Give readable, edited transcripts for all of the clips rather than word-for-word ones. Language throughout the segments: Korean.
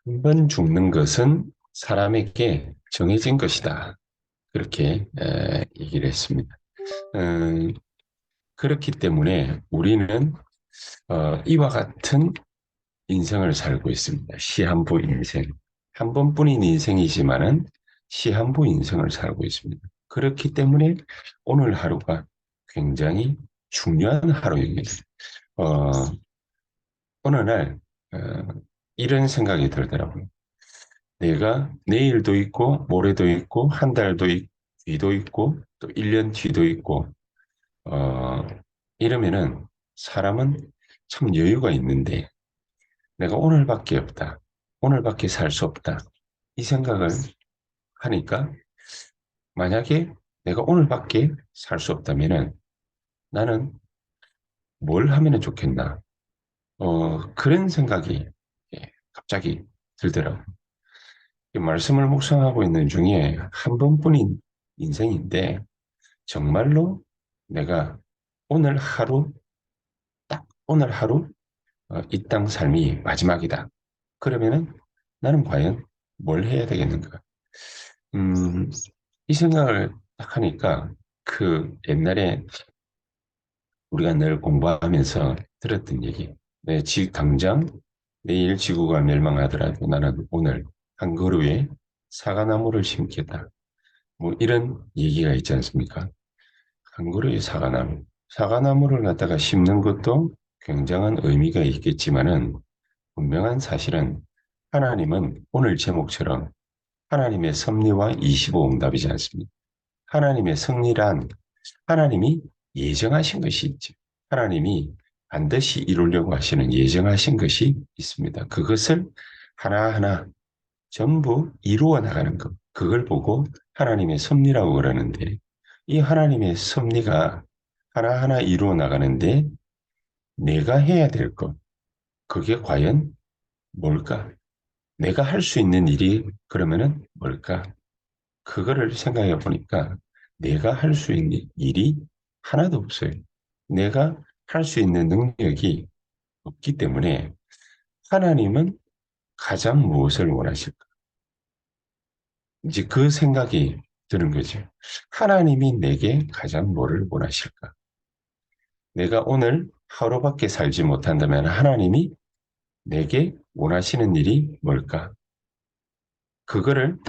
한 번 죽는 것은 사람에게 정해진 것이다. 그렇게 얘기를 했습니다. 음, 그렇기 때문에 우리는 이와 같은 인생을 살고 있습니다. 시한부 인생. 한 번뿐인 인생이지만은 시한부 인생을 살고 있습니다. 그렇기 때문에 오늘 하루가 굉장히 중요한 하루입니다. 어, 어느 날 어, 이런 생각이 들더라고요. 내가 내일도 있고 모레도 있고 한 달도 뒤도 있고 또 1년 뒤도 있고 어, 이러면은 사람은 참 여유가 있는데 내가 오늘밖에 없다. 오늘밖에 살 수 없다. 이 생각을 하니까 만약에 내가 오늘밖에 살 수 없다면은 나는 뭘 하면 좋겠나? 그런 생각이 갑자기 들더라고요. 이 말씀을 묵상하고 있는 중에 한 번뿐인 인생인데 정말로 내가 오늘 하루, 딱 오늘 하루 이 땅 삶이 마지막이다. 그러면은 나는 과연 뭘 해야 되겠는가? 음, 이 생각을 딱 하니까 그 옛날에 우리가 늘 공부하면서 들었던 얘기. 당장 내일 지구가 멸망하더라도 나는 오늘 한 그루에 사과나무를 심겠다. 뭐 이런 얘기가 있지 않습니까? 한 그루의 사과나무. 사과나무를 갖다가 심는 것도 굉장한 의미가 있겠지만은 분명한 사실은 하나님은 오늘 제목처럼 하나님의 섭리와 25응답이지 않습니까? 하나님의 승리란 하나님이 예정하신 것이 있죠. 하나님이 반드시 이루려고 하시는 예정하신 것이 있습니다. 그것을 하나하나 전부 이루어 나가는 것. 그걸 보고 하나님의 섭리라고 그러는데 이 하나님의 섭리가 하나하나 이루어 나가는데 내가 해야 될 것. 그게 과연 뭘까? 내가 할 수 있는 일이 그러면은 뭘까? 그거를 생각해 보니까 내가 할 수 있는 일이 하나도 없어요. 내가 할 수 있는 능력이 없기 때문에 하나님은 가장 무엇을 원하실까? 이제 그 생각이 드는 거죠. 하나님이 내게 가장 뭐를 원하실까? 내가 오늘 하루밖에 살지 못한다면 하나님이 내게 원하시는 일이 뭘까? 그거를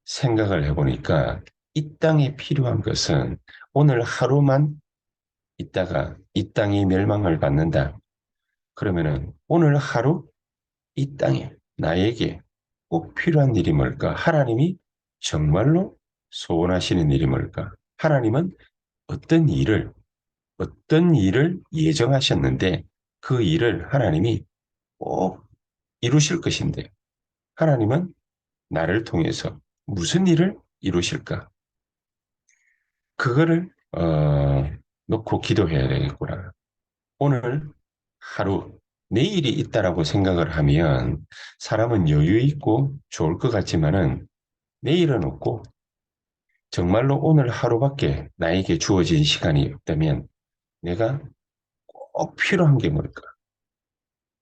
생각을 해보니까 이 땅에 필요한 것은 오늘 하루만 있다가 이 땅이 멸망을 받는다. 그러면은 오늘 하루 이 땅에 나에게 꼭 필요한 일이 뭘까? 하나님이 정말로 소원하시는 일이 뭘까? 하나님은 어떤 일을 어떤 일을 예정하셨는데 그 일을 하나님이 꼭 이루실 것인데 하나님은 나를 통해서 무슨 일을 이루실까? 그거를 놓고 기도해야 되겠구나. 오늘 하루 내일이 있다라고 생각을 하면 사람은 여유 있고 좋을 것 같지만은 내일은 없고 정말로 오늘 하루밖에 나에게 주어진 시간이 없다면 내가 꼭 필요한 게 뭘까?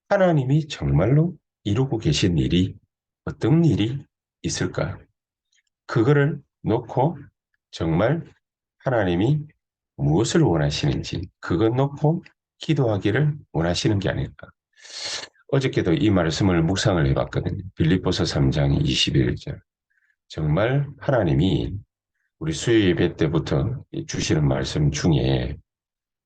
하나님이 정말로 이루고 계신 일이 어떤 일이 있을까? 그거를 놓고 정말 하나님이 무엇을 원하시는지 그것 놓고 기도하기를 원하시는 게 아닐까. 어저께도 이 말씀을 묵상을 해봤거든요. 빌립보서 3장 21절. 정말 하나님이 우리 수요 예배 때부터 주시는 말씀 중에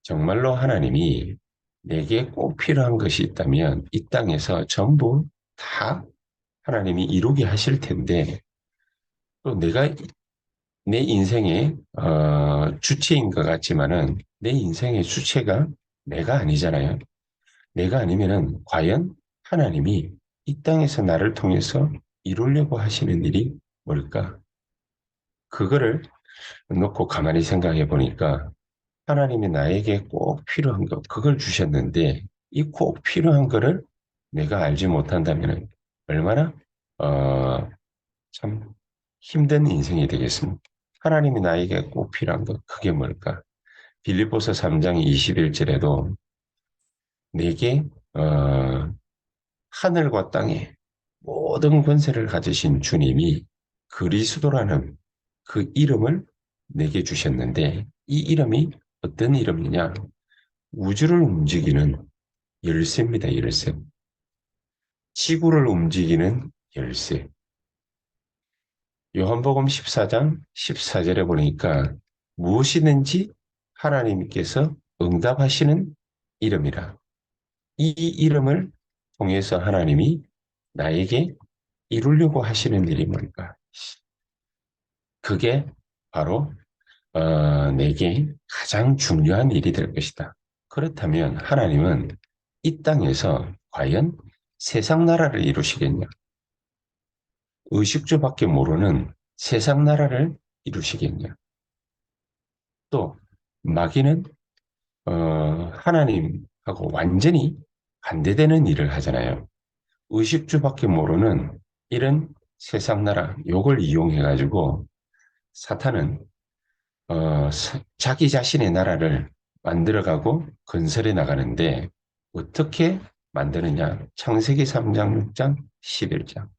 정말로 하나님이 내게 꼭 필요한 것이 있다면 이 땅에서 전부 다 하나님이 이루게 하실 텐데 또 내가 내 인생의 주체인 것 같지만은 내 인생의 주체가 내가 아니잖아요. 내가 아니면은 과연 하나님이 이 땅에서 나를 통해서 이루려고 하시는 일이 뭘까? 그거를 놓고 가만히 생각해 보니까 하나님이 나에게 꼭 필요한 것, 그걸 주셨는데 이 꼭 필요한 거를 내가 알지 못한다면 얼마나 어, 참 힘든 인생이 되겠습니까? 하나님이 나에게 꼭 필요한 것, 그게 뭘까? 빌립보서 3장 21절에도 내게 하늘과 땅에 모든 권세를 가지신 주님이 그리스도라는 그 이름을 내게 주셨는데 이 이름이 어떤 이름이냐? 우주를 움직이는 열쇠입니다. 열쇠. 지구를 움직이는 열쇠. 요한복음 14장 14절에 보니까 무엇이든지 하나님께서 응답하시는 이름이라. 이 이름을 통해서 하나님이 나에게 이루려고 하시는 일이 뭘까? 그게 바로 내게 가장 중요한 일이 될 것이다. 그렇다면 하나님은 이 땅에서 과연 세상 나라를 이루시겠냐? 의식주밖에 모르는 세상 나라를 이루시겠냐? 또 마귀는 하나님하고 완전히 반대되는 일을 하잖아요. 의식주밖에 모르는 이런 세상 나라, 요걸 이용해 가지고 사탄은 자기 자신의 나라를 만들어가고 건설해 나가는데 어떻게 만드느냐? 창세기 3장, 6장, 11장.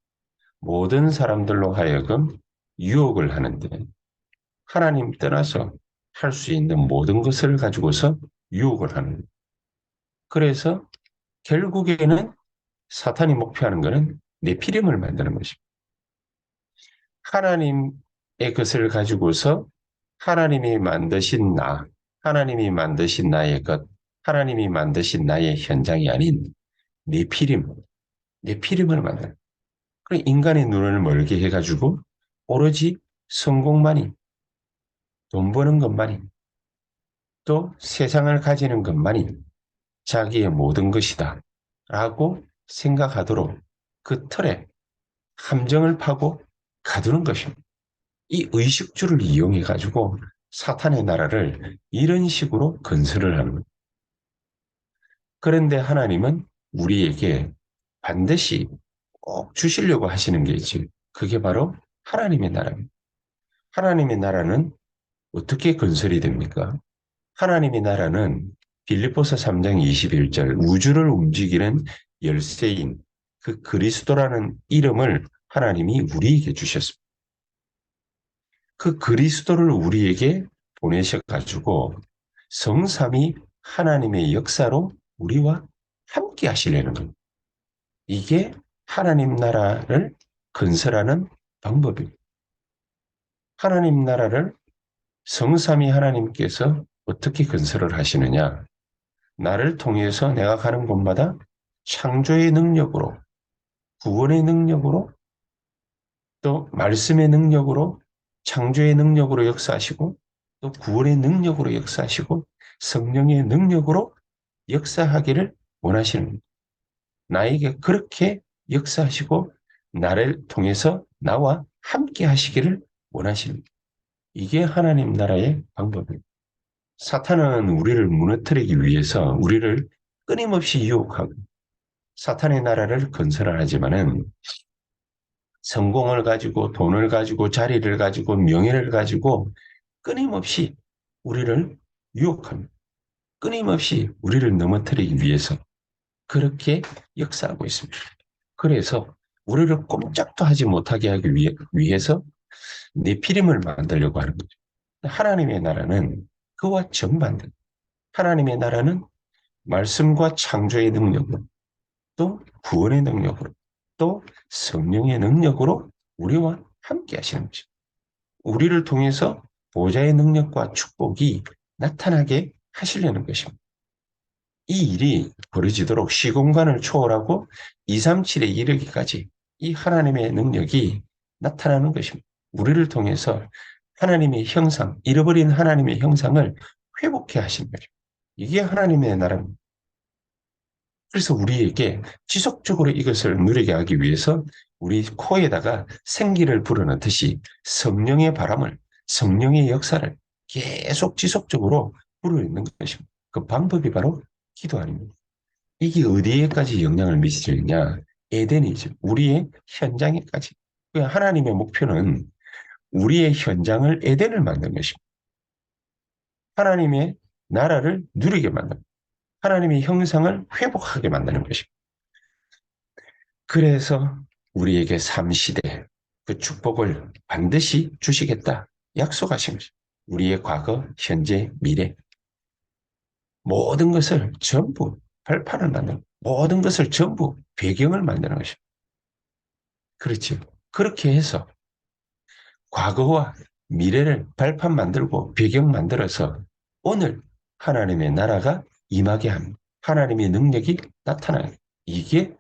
모든 사람들로 하여금 유혹을 하는데 하나님 떠나서 할 수 있는 모든 것을 가지고서 유혹을 하는 거예요. 그래서 결국에는 사탄이 목표하는 것은 네피림을 만드는 것입니다. 하나님의 것을 가지고서 하나님이 만드신 나, 하나님이 만드신 나의 것, 하나님이 만드신 나의 현장이 아닌 네피림, 네피림을 만드는. 그래 인간의 눈을 멀게 해가지고 오로지 성공만이, 돈 버는 것만이, 또 세상을 가지는 것만이 자기의 모든 것이다. 라고 생각하도록 그 틀에 함정을 파고 가두는 것입니다. 이 의식주를 이용해 가지고 사탄의 나라를 이런 식으로 건설을 하는 거예요. 그런데 하나님은 우리에게 반드시 꼭 주시려고 하시는 게 있지. 그게 바로 하나님의 나라입니다. 하나님의 나라는 어떻게 건설이 됩니까? 하나님의 나라는 빌립보서 3장 21절 우주를 움직이는 열쇠인 그 그리스도라는 이름을 하나님이 우리에게 주셨습니다. 그 그리스도를 우리에게 보내셔가지고 성삼위 하나님의 역사로 우리와 함께 하시려는 겁니다. 이게 하나님 나라를 건설하는 방법입니다. 하나님 나라를 성삼위 하나님께서 어떻게 건설을 하시느냐? 나를 통해서 내가 가는 곳마다 창조의 능력으로, 구원의 능력으로, 또 말씀의 능력으로, 창조의 능력으로 역사하시고, 또 구원의 능력으로 역사하시고, 성령의 능력으로 역사하기를 원하시는 겁니다. 나에게 그렇게 역사하시고, 나를 통해서 나와 함께 하시기를 원하시는 겁니다. 이게 하나님 나라의 방법입니다. 사탄은 우리를 무너뜨리기 위해서 우리를 끊임없이 유혹하고 사탄의 나라를 건설을 하지만은 성공을 가지고 돈을 가지고 자리를 가지고 명예를 가지고 끊임없이 우리를 유혹합니다. 끊임없이 우리를 넘어뜨리기 위해서 그렇게 역사하고 있습니다. 그래서 우리를 꼼짝도 하지 못하게 하기 위해서 네피림을 만들려고 하는 거죠. 하나님의 나라는 그와 정반대. 하나님의 나라는 말씀과 창조의 능력으로 또 구원의 능력으로 또 성령의 능력으로 우리와 함께 하시는 것입니다. 우리를 통해서 보좌의 능력과 축복이 나타나게 하시려는 것입니다. 이 일이 벌어지도록 시공간을 초월하고 237에 이르기까지 이 하나님의 능력이 나타나는 것입니다. 우리를 통해서 하나님의 형상, 잃어버린 하나님의 형상을 회복해 하신 거죠. 이게 하나님의 나라입니다. 그래서 우리에게 지속적으로 이것을 누리게 하기 위해서 우리 코에다가 생기를 불어넣듯이 성령의 바람을, 성령의 역사를 계속 지속적으로 불어넣는 것입니다. 그 방법이 바로 기도 아닙니다. 이게 어디에까지 영향을 미치느냐? 에덴이죠. 우리의 현장에까지. 하나님의 목표는 우리의 현장을 에덴을 만든 것입니다. 하나님의 나라를 누리게 만듭니다. 하나님의 형상을 회복하게 만드는 것입니다. 그래서 우리에게 삼시대 그 축복을 반드시 주시겠다 약속하신 것입니다. 우리의 과거, 현재, 미래 모든 것을 전부 발판을 만드는 모든 것을 전부 배경을 만드는 것입니다. 그렇죠. 그렇게 해서 과거와 미래를 발판 만들고 배경 만들어서 오늘 하나님의 나라가 임하게 합니다. 하나님의 능력이 나타나요. 이게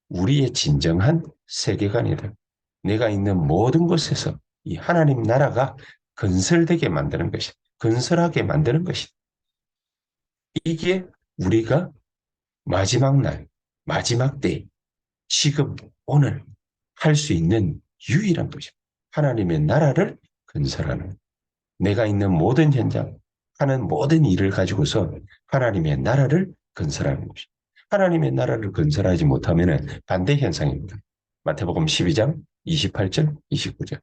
우리의 진정한 세계관이다. 내가 있는 모든 곳에서 이 하나님 나라가 건설되게 만드는 것이, 건설하게 만드는 것이. 이게 우리가 마지막 날, 마지막 때, 지금, 오늘 할 수 있는 유일한 것입니다. 하나님의 나라를 건설하는. 내가 있는 모든 현장, 하는 모든 일을 가지고서 하나님의 나라를 건설하는 것입니다. 하나님의 나라를 건설하지 못하면 반대 현상입니다. 마태복음 12장 28절, 29절.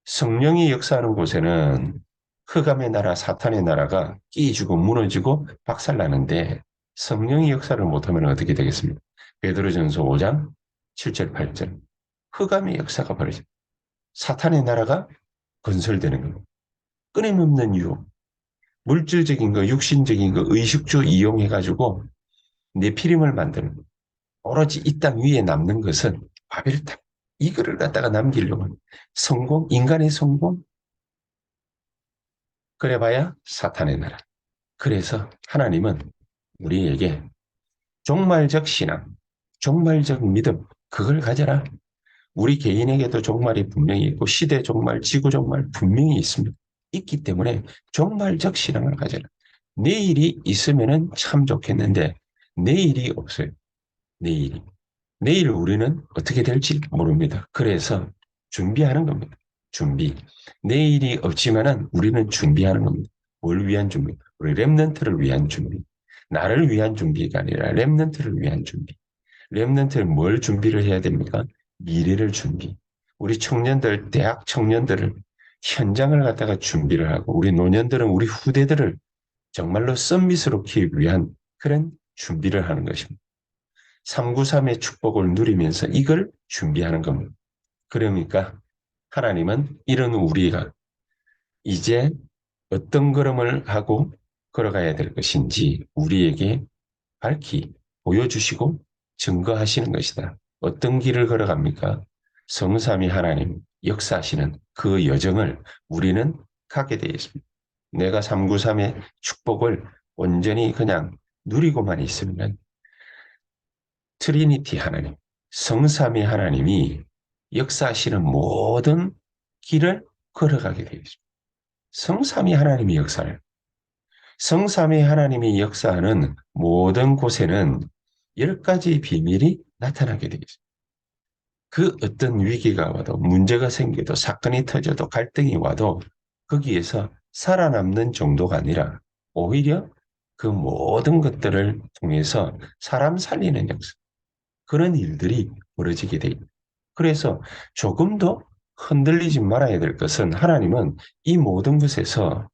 성령이 역사하는 곳에는 흑암의 나라, 사탄의 나라가 끼지고 무너지고 박살나는데 성령이 역사를 못하면 어떻게 되겠습니까? 베드로전서 5장 7절, 8절. 흑암의 역사가 벌어집니다. 사탄의 나라가 건설되는 겁니다. 끊임없는 유혹, 물질적인 거, 육신적인 거, 의식주 이용해가지고 내피림을 만드는 거. 오로지 이 땅 위에 남는 것은 바벨탑. 이거를 갖다가 남기려고 하는 성공, 인간의 성공, 그래봐야 사탄의 나라. 그래서 하나님은 우리에게 종말적 신앙, 종말적 믿음, 그걸 가져라. 우리 개인에게도 종말이 분명히 있고 시대 종말, 지구 종말 분명히 있습니다. 있기 때문에 종말적 신앙을 가져라. 내일이 있으면 참 좋겠는데 내일이 없어요. 내일이. 내일 우리는 어떻게 될지 모릅니다. 그래서 준비하는 겁니다. 준비. 내일이 없지만은 우리는 준비하는 겁니다. 뭘 위한 준비? 우리 렘넌트를 위한 준비. 나를 위한 준비가 아니라 렘넌트를 위한 준비. 렘넌트를 뭘 준비를 해야 됩니까? 미래를 준비. 우리 청년들, 대학 청년들을 현장을 갖다가 준비를 하고 우리 노년들은 우리 후대들을 정말로 썸밋으로 키우기 위한 그런 준비를 하는 것입니다. 393의 축복을 누리면서 이걸 준비하는 겁니다. 그러니까 하나님은 이런 우리가 이제 어떤 걸음을 하고 걸어가야 될 것인지 우리에게 밝히 보여주시고 증거하시는 것이다. 어떤 길을 걸어갑니까? 성삼위 하나님 역사하시는 그 여정을 우리는 가게 되어 있습니다. 내가 393의 축복을 온전히 그냥 누리고만 있으면 트리니티 하나님, 성삼위 하나님이 역사하시는 모든 길을 걸어가게 되어 있습니다. 성삼위 하나님이 역사를 성삼위 하나님이 역사하는 모든 곳에는 10가지 비밀이 나타나게 되어 있습니다. 그 어떤 위기가 와도 문제가 생겨도 사건이 터져도 갈등이 와도 거기에서 살아남는 정도가 아니라 오히려 그 모든 것들을 통해서 사람 살리는 역사 그런 일들이 벌어지게 됩니다. 그래서 조금 더 흔들리지 말아야 될 것은 하나님은 이 모든 것에서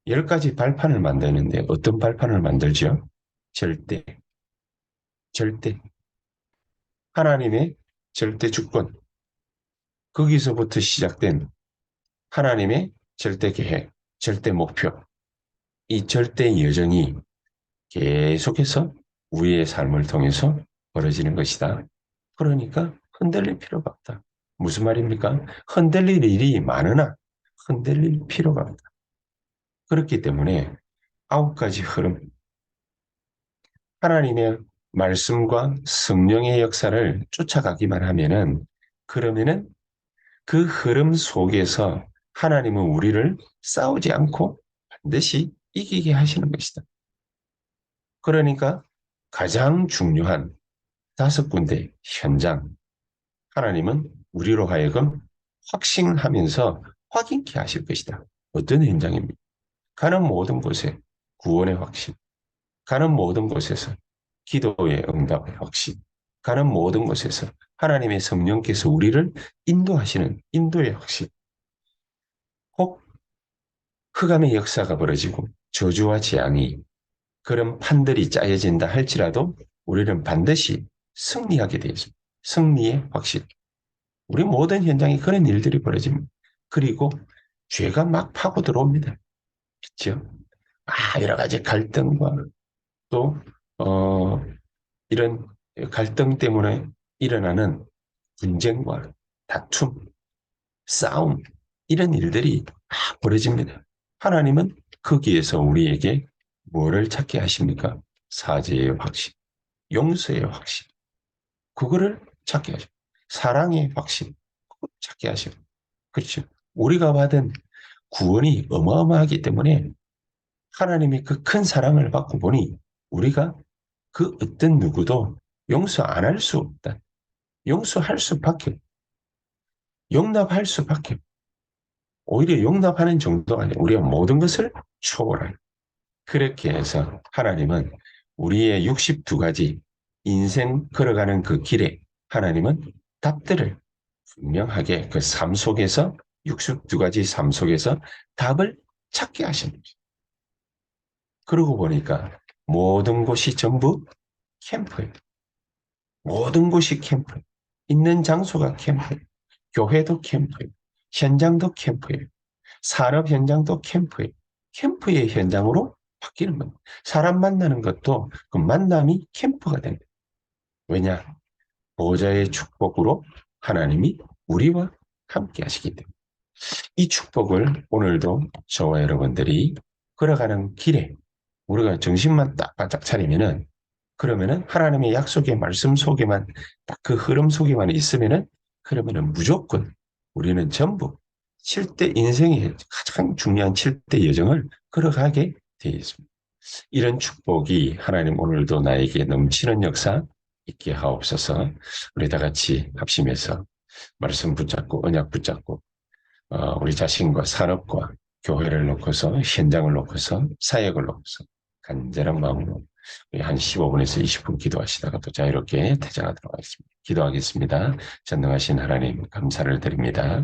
10가지 발판을 만드는데 어떤 발판을 만들죠? 절대, 절대. 하나님의 절대 주권. 거기서부터 시작된 하나님의 절대 계획, 절대 목표. 이 절대 여정이 계속해서 우리의 삶을 통해서 벌어지는 것이다. 그러니까 흔들릴 필요가 없다. 무슨 말입니까? 흔들릴 일이 많으나 흔들릴 필요가 없다. 그렇기 때문에 9가지 흐름, 하나님의 말씀과 성령의 역사를 쫓아가기만 하면은 그러면은 그 흐름 속에서 하나님은 우리를 싸우지 않고 반드시 이기게 하시는 것이다. 그러니까 가장 중요한 5군데 현장, 하나님은 우리로 하여금 확신하면서 확인케 하실 것이다. 어떤 현장입니까? 가는 모든 곳에 구원의 확신, 가는 모든 곳에서 기도의 응답의 확신, 가는 모든 곳에서 하나님의 성령께서 우리를 인도하시는 인도의 확신, 혹 흑암의 역사가 벌어지고 저주와 재앙이 그런 판들이 짜여진다 할지라도 우리는 반드시 승리하게 되어 있습니다. 승리의 확신. 우리 모든 현장에 그런 일들이 벌어집니다. 그리고 죄가 막 파고 들어옵니다. 그렇죠? 여러 가지 갈등과 또 이런 갈등 때문에 일어나는 분쟁과 다툼, 싸움 이런 일들이 막 벌어집니다. 하나님은 거기에서 우리에게 뭐를 찾게 하십니까? 사죄의 확신, 용서의 확신, 그거를 찾게 하십니다. 사랑의 확신, 그걸 찾게 하십니다. 그렇죠? 우리가 받은 구원이 어마어마하기 때문에 하나님의 그 큰 사랑을 받고 보니 우리가 그 어떤 누구도 용서 안 할 수 없다. 용서할 수밖에 없다. 용납할 수밖에 없다. 오히려 용납하는 정도가 아니라 우리가 모든 것을 초월하는. 그렇게 해서 하나님은 우리의 62가지 인생 걸어가는 그 길에 하나님은 답들을 분명하게 그 삶 속에서 62가지 삶 속에서 답을 찾게 하시는 거죠. 그러고 보니까 모든 곳이 전부 캠프예요. 모든 곳이 캠프예요. 있는 장소가 캠프예요. 교회도 캠프예요. 현장도 캠프예요. 산업 현장도 캠프예요. 캠프의 현장으로 바뀌는 겁니다. 사람 만나는 것도 그 만남이 캠프가 됩니다. 왜냐? 보좌의 축복으로 하나님이 우리와 함께 하시기 때문에. 이 축복을 오늘도 저와 여러분들이 걸어가는 길에 우리가 정신만 딱 바짝 차리면은 그러면은 하나님의 약속의 말씀 속에만 딱 그 흐름 속에만 있으면은 그러면은 무조건 우리는 전부 7대 인생의 가장 중요한 7대 여정을 걸어가게 되어 있습니다. 이런 축복이 하나님 오늘도 나에게 넘치는 역사 있게 하옵소서. 우리 다 같이 합심해서 말씀 붙잡고 언약 붙잡고 우리 자신과 산업과 교회를 놓고서 현장을 놓고서 사역을 놓고서 간절한 마음으로 우리 한 15분에서 20분 기도하시다가 또 자유롭게 퇴장하도록 하겠습니다. 기도하겠습니다. 전능하신 하나님 감사를 드립니다.